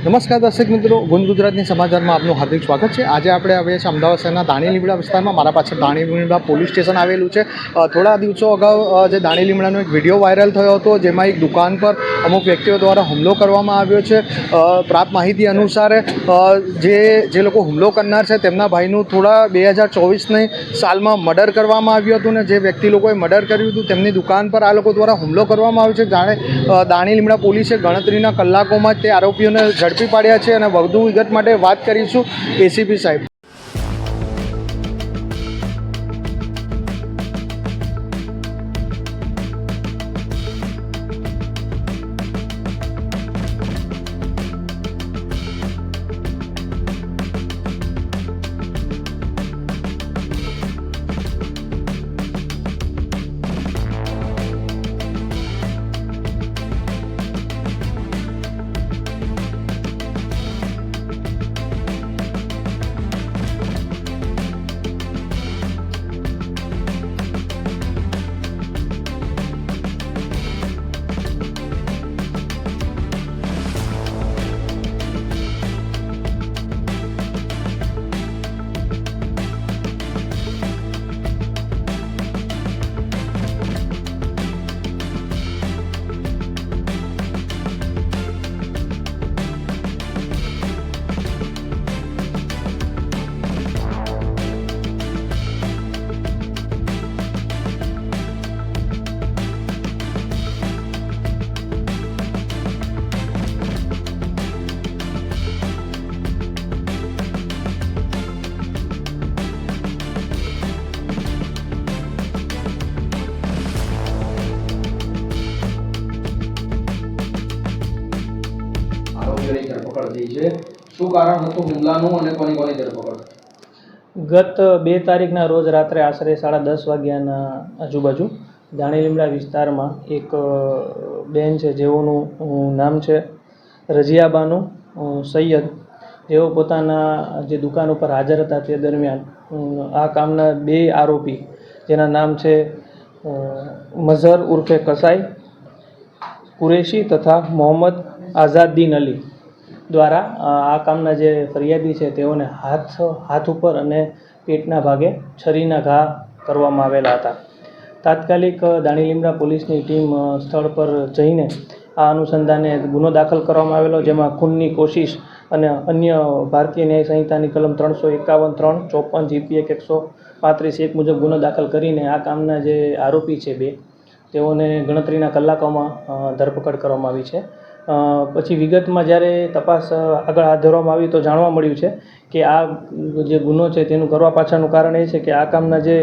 નમસ્કાર દર્શક મિત્રો, ગુંજ ગુજરાતની સમાચારમાં આપનું હાર્દિક સ્વાગત છે। આજે આપણે આવીએ છીએ અમદાવાદ શહેરના દાણી લીમડા વિસ્તારમાં। મારા પાછળ દાણી લીમડા પોલીસ સ્ટેશન આવેલું છે। થોડા દિવસો અગાઉ જે દાણી લીમડાનો એક વિડીયો વાયરલ થયો હતો, જેમાં એક દુકાન પર અમુક વ્યક્તિઓ દ્વારા હુમલો કરવામાં આવ્યો છે। પ્રાપ્ત માહિતી અનુસાર જે લોકો હુમલો કરનાર છે તેમના ભાઈનું થોડા 2024ની સાલમાં મર્ડર કરવામાં આવ્યું હતું, ને જે વ્યક્તિ લોકોએ મર્ડર કર્યું હતું તેમની દુકાન પર આ લોકો દ્વારા હુમલો કરવામાં આવ્યો છે। જાણે દાણી લીમડા પોલીસે ગણતરીના કલાકોમાં જ તે આરોપીઓને ઝડપી પાડ્યા છે અને વધુ વિગત માટે વાત કરીશું એસીપી સાહેબ। ધરપકડ થઈ છે, શું કારણ હતું હુમલાનું અને કોની ધરપકડ? ગત 2 તારીખના રોજ રાત્રે આશરે 10:30 વાગ્યાના આજુબાજુ દાણી લીમડા વિસ્તારમાં એક બેન છે, જેઓનું નામ છે રઝિયાબાનુ સૈયદ, જેઓ પોતાના જે દુકાન ઉપર હાજર હતા તે દરમિયાન આ કામના 2 આરોપી, જેના નામ છે મઝહર ઉર્ફે કસાઈ કુરેશી તથા મોહમ્મદ આઝાદીન અલી દ્વારા આ કામના જે ફરિયાદી છે તેઓને હાથ ઉપર અને પેટના ભાગે છરીના ઘા કરવામાં આવેલા હતા। તાત્કાલિક દાણી લીમડા પોલીસની ટીમ સ્થળ પર જઈને આ અનુસંધાને ગુનો દાખલ કરવામાં આવેલો, જેમાં ખૂનની કોશિશ અને અન્ય ભારતીય ન્યાય સંહિતાની કલમ 351, 3, 54, જીપીએક 135 મુજબ ગુનો દાખલ કરીને આ કામના જે આરોપી છે 2, તેઓને ગણતરીના કલાકોમાં ધરપકડ કરવામાં આવી છે। પછી વિગતમાં જ્યારે તપાસ આગળ હાથ ધરવામાં આવી તો જાણવા મળ્યું છે કે આ જે ગુનો છે તેનું કરવા પાછળનું કારણ એ છે કે આ કામના જે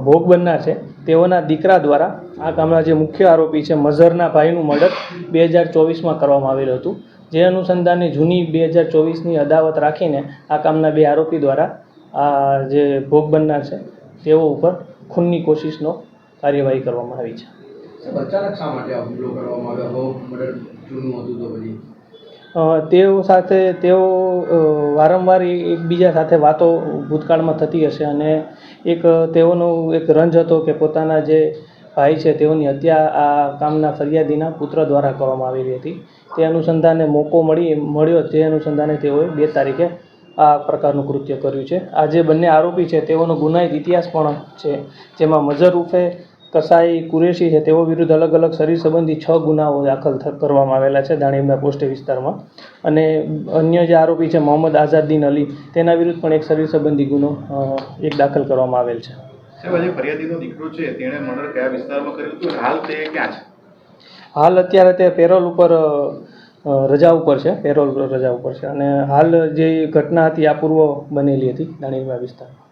ભોગ બનનાર છે તેઓના દીકરા દ્વારા આ કામના જે મુખ્ય આરોપી છે મઝહરના ભાઈનું મર્ડર 2024માં કરવામાં આવેલું હતું, જે અનુસંધાને જૂની 2024ની અદાવત રાખીને આ કામના 2 આરોપી દ્વારા આ જે ભોગ બનનાર છે તેઓ ઉપર ખૂનની કોશિશનો કાર્યવાહી કરવામાં આવી છે। અચાનક શા માટે આ હુમલો કરવામાં આવ્યો? મર્ડર જૂનું હતું તો પછી તેઓ વારંવાર એકબીજા સાથે વાતો ભૂતકાળમાં થતી હશે, અને તેઓનો એક રંજ હતો કે પોતાના જે ભાઈ છે તેઓની હત્યા આ કામના ફરિયાદીના પુત્ર દ્વારા કરવામાં આવેલી હતી। તે અનુસંધાને મોકો મળ્યો તે અનુસંધાને તેઓએ 2 તારીખે આ પ્રકારનું કૃત્ય કર્યું છે। આ જે બંને આરોપી છે તેઓનો ગુનાહિત ઇતિહાસ પણ છે, જેમાં મઝહર ઉર્ફે કસાઈ કુરેશી છે તેઓ વિરુદ્ધ અલગ અલગ શરીર સંબંધી 6 ગુનાઓ દાખલ કરવામાં આવેલા છે દાણી લીમડા પોસ્ટ વિસ્તારમાં, અને અન્ય જે આરોપી છે મોહમ્મદ આઝાદીન અલી, તેના વિરુદ્ધ પણ એક શરીર સંબંધી ગુનો દાખલ કરવામાં આવેલ છે। ફરિયાદીનો દીકરો છે તેણે મર્ડર કયા વિસ્તારમાં કર્યું હતું? હાલ તે ક્યાં છે? હાલ અત્યારે તે પેરોલ ઉપર રજા ઉપર છે, અને હાલ જે ઘટના હતી આ પૂર્વ બનેલી હતી દાણી લીમડા વિસ્તારમાં।